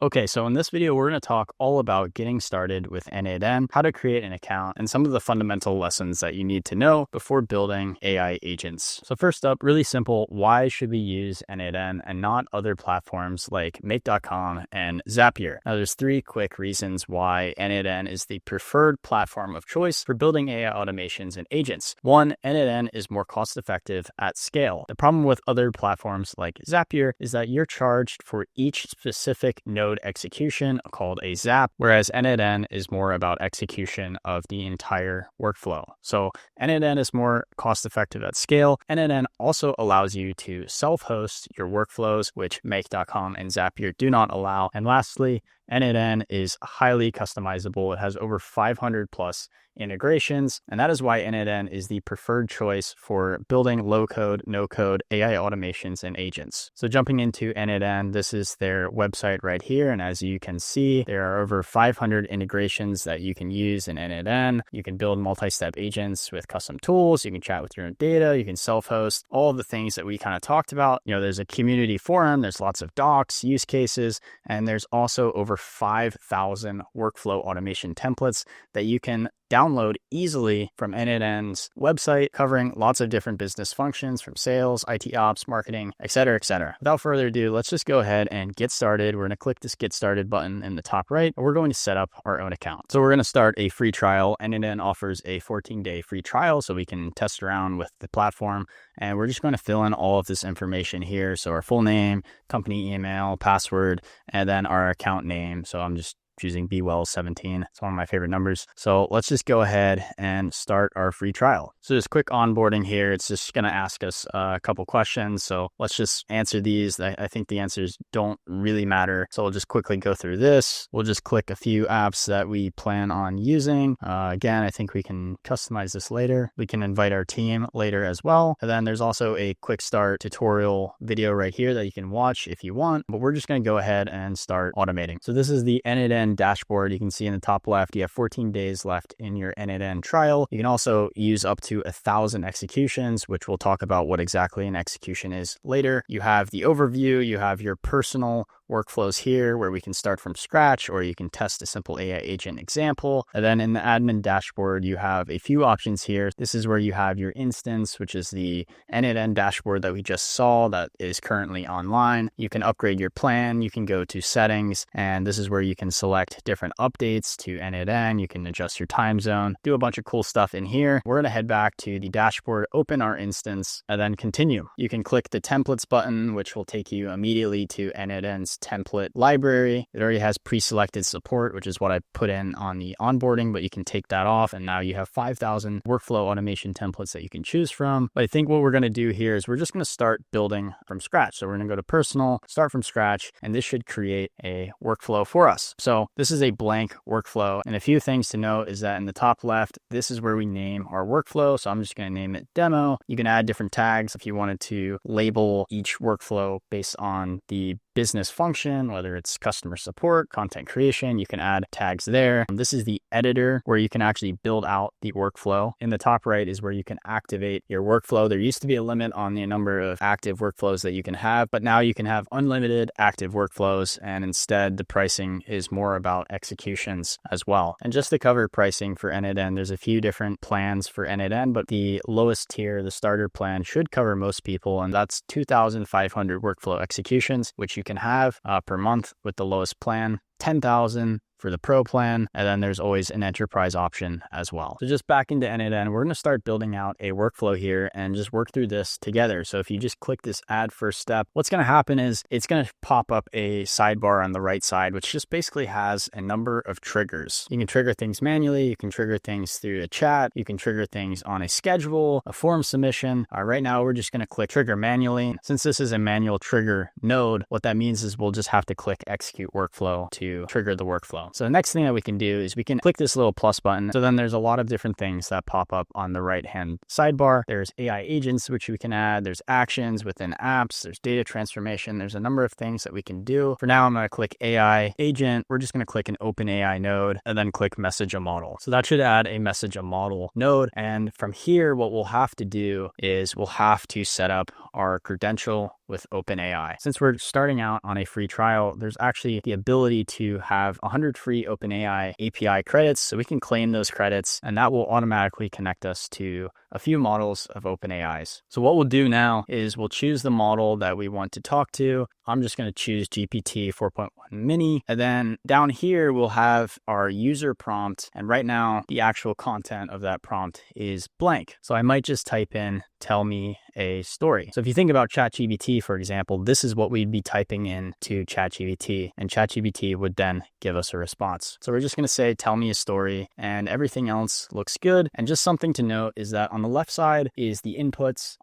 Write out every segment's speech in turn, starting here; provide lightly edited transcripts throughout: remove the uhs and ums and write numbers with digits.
Okay, so in this video, we're going to talk all about getting started with n8n, how to create an account, and some of the fundamental lessons that you need to know before building AI agents. So first up, really simple, why should we use n8n and not other platforms like Make.com and Zapier? Now, there's three quick reasons why n8n is the preferred platform of choice for building AI automations and agents. One, n8n is more cost-effective at scale. The problem with other platforms like Zapier is that you're charged for each specific node execution called a zap, whereas n8n is more about execution of the entire workflow. So n8n is more cost effective at scale. n8n also allows you to self-host your workflows, which Make.com and Zapier do not allow. And lastly, n8n is highly customizable. It has over 500 plus integrations, and that is why n8n is the preferred choice for building low-code, no-code AI automations and agents. So jumping into n8n, this is their website right here, and as you can see, there are over 500 integrations that you can use in n8n. You can build multi-step agents with custom tools, you can chat with your own data, you can self-host, all the things that we kind of talked about. You know, there's a community forum, there's lots of docs, use cases, and there's also over 5,000 workflow automation templates that you can download easily from n8n's website, covering lots of different business functions from sales, IT ops, marketing, etc., etc. Without further ado, let's just go ahead and get started. We're going to click this Get Started button in the top right, and we're going to set up our own account. So we're going to start a free trial. n8n offers a 14-day free trial so we can test around with the platform, and we're just going to fill in all of this information here. So our full name, company email, password, and then our account name. So I'm just choosing BWell17. It's one of my favorite numbers. So let's just go ahead and start our free trial. So just quick onboarding here. It's just going to ask us a couple questions. So let's just answer these. I think the answers don't really matter. So we'll just quickly go through this. We'll just click a few apps that we plan on using. Again, I think we can customize this later. We can invite our team later as well. And then there's also a quick start tutorial video right here that you can watch if you want, but we're just going to go ahead and start automating. So this is the n8n dashboard. You can see in the top left, you have 14 days left in your n8n trial. You can also use up to 1,000 executions, which we'll talk about what exactly an execution is later. You have the overview, you have your personal workflows here where we can start from scratch, or you can test a simple AI agent example. And then in the admin dashboard, you have a few options here. This is where you have your instance, which is the n8n dashboard that we just saw that is currently online. You can upgrade your plan. You can go to settings, and this is where you can select different updates to n8n. You can adjust your time zone, do a bunch of cool stuff in here. We're going to head back to the dashboard, open our instance, and then continue. You can click the templates button, which will take you immediately to n8n's template library. It already has pre-selected support, which is what I put in on the onboarding, but you can take that off, and now you have 5,000 workflow automation templates that you can choose from. But I think what we're going to do here is we're just going to start building from scratch. So we're going to go to personal, start from scratch, and this should create a workflow for us. So this is a blank workflow, and a few things to note is that in the top left, this is where we name our workflow. So I'm just going to name it demo. You can add different tags if you wanted to label each workflow based on the business function, whether it's customer support, content creation, you can add tags there. This is the editor where you can actually build out the workflow. In the top right is where you can activate your workflow. There used to be a limit on the number of active workflows that you can have, but now you can have unlimited active workflows, and instead the pricing is more about executions as well. And just to cover pricing for n8n, there's a few different plans for n8n, but the lowest tier, the starter plan, should cover most people, and that's 2,500 workflow executions, which you can have per month with the lowest plan, 10,000 for the pro plan, and then there's always an enterprise option as well. So just back into n8n, we're going to start building out a workflow here and just work through this together. So if you just click this add first step, what's going to happen is it's going to pop up a sidebar on the right side, which just basically has a number of triggers. You can trigger things manually, you can trigger things through a chat, you can trigger things on a schedule, a form submission. Right now we're just going to click trigger manually. Since this is a manual trigger node, what that means is we'll just have to click execute workflow to trigger the workflow. So the next thing that we can do is we can click this little plus button. So then there's a lot of different things that pop up on the right-hand sidebar. There's AI agents, which we can add. There's actions within apps. There's data transformation. There's a number of things that we can do. For now, I'm going to click AI agent. We're just going to click an open AI node and then click message a model. So that should add a message a model node. And from here, what we'll have to do is we'll have to set up our credential with OpenAI. Since we're starting out on a free trial, there's actually the ability to have 100 free OpenAI API credits. So we can claim those credits, and that will automatically connect us to a few models of OpenAI's. So what we'll do now is we'll choose the model that we want to talk to. I'm just going to choose GPT 4.1 mini. And then down here, we'll have our user prompt. And right now, the actual content of that prompt is blank. So I might just type in, tell me a story. So if you think about ChatGPT, for example, this is what we'd be typing in to ChatGPT, and ChatGPT would then give us a response. So we're just going to say, tell me a story, and everything else looks good. And just something to note is that on the left side is the inputs,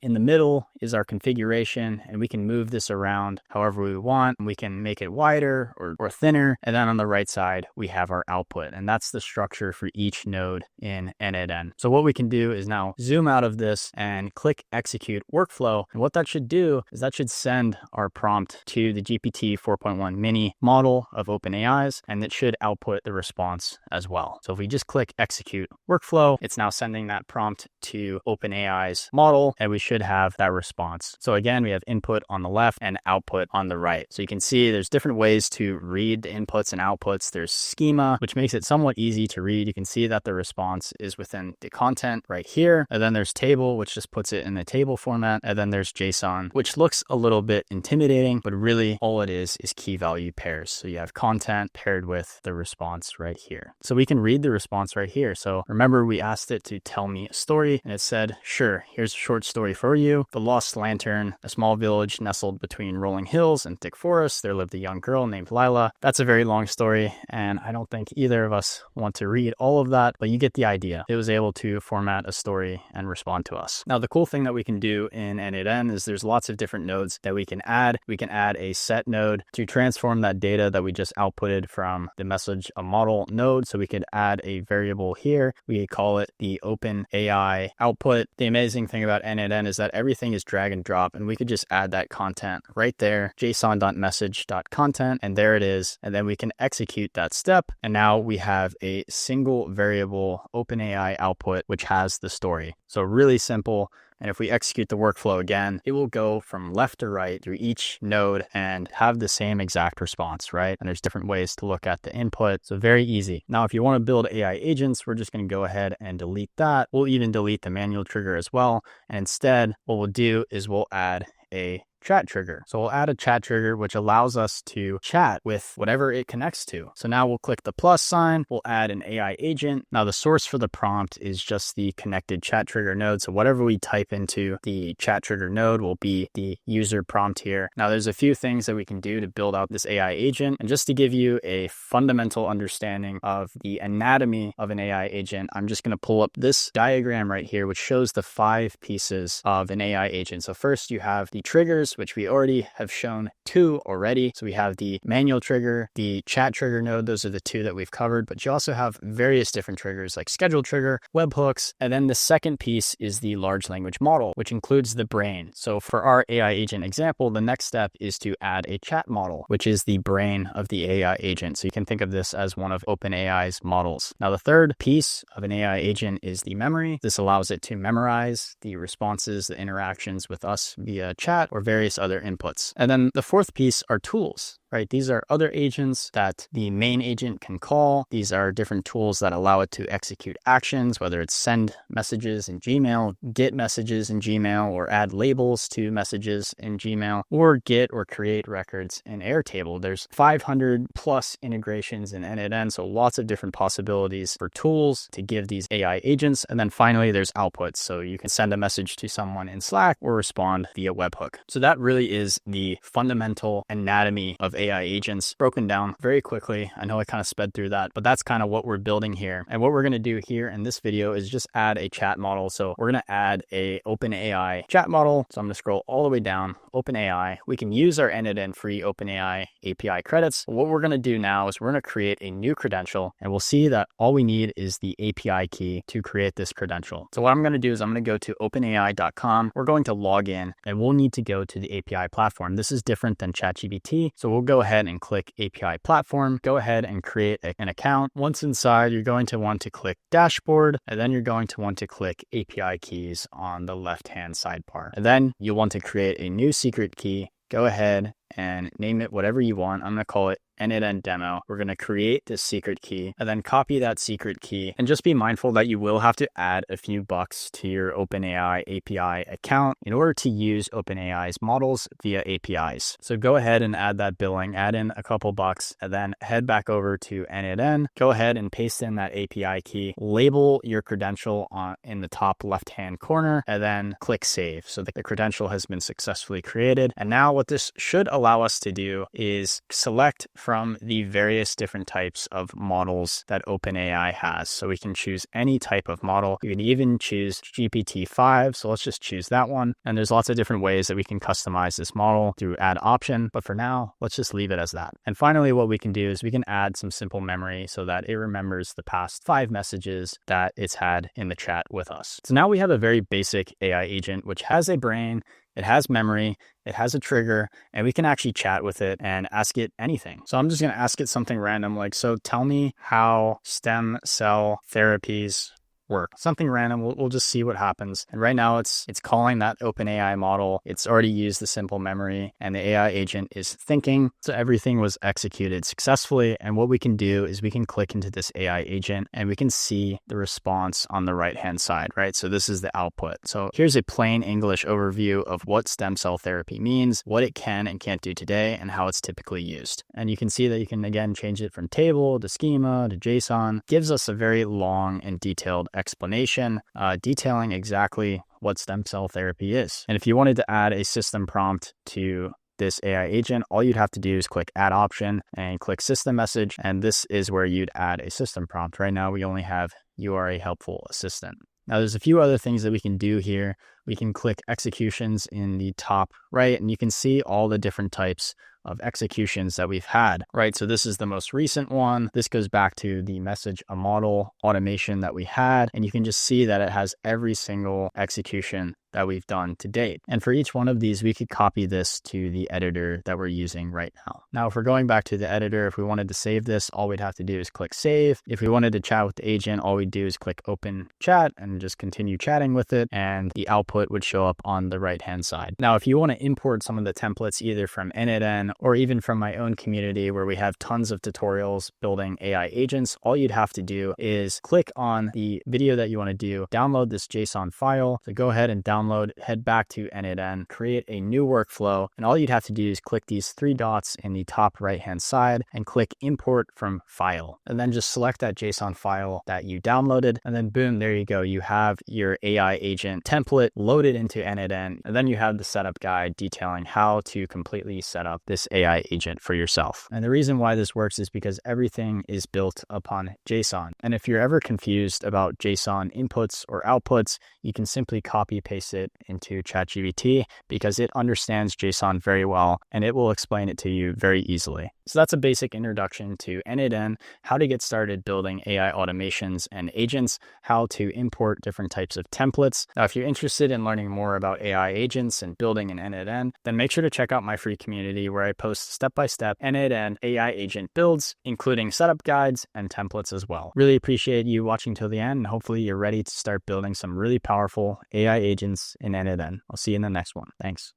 in the middle is our configuration, and we can move this around however we want. We can make it wider or thinner. And then on the right side, we have our output, and that's the structure for each node in n8n. So what we can do is now zoom out of this and click execute workflow. And what that should do is that should send our prompt to the GPT 4.1 mini model of OpenAI's, and it should output the response as well. So if we just click execute workflow, it's now sending that prompt to OpenAI's model, and we should have that response. So again, we have input on the left and output on the right. So you can see there's different ways to read the inputs and outputs. There's schema, which makes it somewhat easy to read. You can see that the response is within the content right here. And then there's table, which just puts it in the table format. And then there's JSON, which looks a little bit intimidating, but really all it is key value pairs. So you have content paired with the response right here. So we can read the response right here. So remember, we asked it to tell me a story, and it said, sure, here's a short story for you. The Lost Lantern, a small village nestled between rolling hills and thick forests. There lived a young girl named Lila. That's a very long story, and I don't think either of us want to read all of that, but you get the idea. It was able to format a story and respond to us. Now, the cool thing that we can do in n8n is there's lots of different nodes that we can add. We can add a set node to transform that data that we just outputted from the message a model node. So we could add a variable here. We could call it the OpenAI output. The amazing thing about n8n is that everything is drag and drop, and we could just add that content right there, json.message.content, and there it is. And then we can execute that step. And now we have a single variable OpenAI output, which has the story. So really simple. And if we execute the workflow again, it will go from left to right through each node and have the same exact response, right? And there's different ways to look at the input. So very easy. Now, if you want to build AI agents, we're just going to go ahead and delete that. We'll even delete the manual trigger as well. And instead, what we'll do is we'll add a chat trigger. So we'll add a chat trigger, which allows us to chat with whatever it connects to. So now we'll click the plus sign, we'll add an AI agent. Now the source for the prompt is just the connected chat trigger node. So whatever we type into the chat trigger node will be the user prompt here. Now there's a few things that we can do to build out this AI agent. And just to give you a fundamental understanding of the anatomy of an AI agent, I'm just going to pull up this diagram right here, which shows the 5 pieces of an AI agent. So first you have the triggers, which we already have shown 2 already. So we have the manual trigger, the chat trigger node. Those are the 2 that we've covered, but you also have various different triggers like schedule trigger, webhooks. And then the second piece is the large language model, which includes the brain. So for our AI agent example, the next step is to add a chat model, which is the brain of the AI agent. So you can think of this as one of OpenAI's models. Now, the third piece of an AI agent is the memory. This allows it to memorize the responses, the interactions with us via chat or various other inputs. And then the fourth piece are tools. Right? These are other agents that the main agent can call. These are different tools that allow it to execute actions, whether it's send messages in Gmail, get messages in Gmail, or add labels to messages in Gmail, or get or create records in Airtable. There's 500 plus integrations in n8n, so lots of different possibilities for tools to give these AI agents. And then finally, there's outputs. So you can send a message to someone in Slack or respond via webhook. So that really is the fundamental anatomy of AI agents broken down very quickly. I know I kind of sped through that, but that's kind of what we're building here. And what we're going to do here in this video is just add a chat model. So we're going to add a OpenAI chat model. So I'm going to scroll all the way down, OpenAI. We can use our n8n free OpenAI API credits. What we're going to do now is we're going to create a new credential, and we'll see that all we need is the API key to create this credential. So what I'm going to do is I'm going to go to openai.com. We're going to log in, and we'll need to go to the API platform. This is different than ChatGPT. So we'll go ahead and click API platform, go ahead and create an account. Once inside, you're going to want to click dashboard, and then you're going to want to click API keys on the left-hand sidebar. And then you'll want to create a new secret key. Go ahead and name it whatever you want. I'm going to call it n8n demo. We're going to create this secret key and then copy that secret key. And just be mindful that you will have to add a few bucks to your OpenAI API account in order to use OpenAI's models via APIs. So go ahead and add that billing, add in a couple bucks, and then head back over to n8n. Go ahead and paste in that API key, label your credential in the top left-hand corner, and then click save. So the credential has been successfully created. And now what this should allow us to do is select from the various different types of models that OpenAI has. So we can choose any type of model. You can even choose GPT-5. So let's just choose that one. And there's lots of different ways that we can customize this model through add option. But for now, let's just leave it as that. And finally, what we can do is we can add some simple memory so that it remembers the past 5 messages that it's had in the chat with us. So now we have a very basic AI agent, which has a brain, it has memory, it has a trigger, and we can actually chat with it and ask it anything. So I'm just going to ask it something random like, so tell me how stem cell therapies work. Something random. We'll just see what happens. And right now it's calling that OpenAI model. It's already used the simple memory and the AI agent is thinking. So everything was executed successfully. And what we can do is we can click into this AI agent and we can see the response on the right-hand side, right? So this is the output. So here's a plain English overview of what stem cell therapy means, what it can and can't do today, and how it's typically used. And you can see that you can again change it from table to schema to JSON. Gives us a very long and detailed explanation detailing exactly what stem cell therapy is. And if you wanted to add a system prompt to this AI agent, all you'd have to do is click add option and click system message. And this is where you'd add a system prompt. Right now, we only have you are a helpful assistant. Now, there's a few other things that we can do here. We can click executions in the top right, and you can see all the different types of executions that we've had, right? So this is the most recent one. This goes back to the message a model automation that we had, and you can just see that it has every single execution that we've done to date. And for each one of these, we could copy this to the editor that we're using right now. Now, if we're going back to the editor, if we wanted to save this, all we'd have to do is click save. If we wanted to chat with the agent, all we'd do is click open chat and just continue chatting with it. And the output would show up on the right-hand side. Now, if you want to import some of the templates, either from n8n or even from my own community where we have tons of tutorials building AI agents, all you'd have to do is click on the video that you want to do, download this JSON file. So go ahead and download, head back to n8n, create a new workflow, and all you'd have to do is click these 3 dots in the top right-hand side and click import from file. And then just select that JSON file that you downloaded, and then boom, there you go. You have your AI agent template loaded into n8n, and then you have the setup guide detailing how to completely set up this AI agent for yourself. And the reason why this works is because everything is built upon JSON. And if you're ever confused about JSON inputs or outputs, you can simply copy paste it into ChatGPT because it understands JSON very well and it will explain it to you very easily. So that's a basic introduction to n8n, how to get started building AI automations and agents, how to import different types of templates. Now, if you're interested in learning more about AI agents and building an n8n, then make sure to check out my free community where I post step-by-step n8n AI agent builds, including setup guides and templates as well. Really appreciate you watching till the end, and hopefully you're ready to start building some really powerful AI agents in n8n. I'll see you in the next one. Thanks.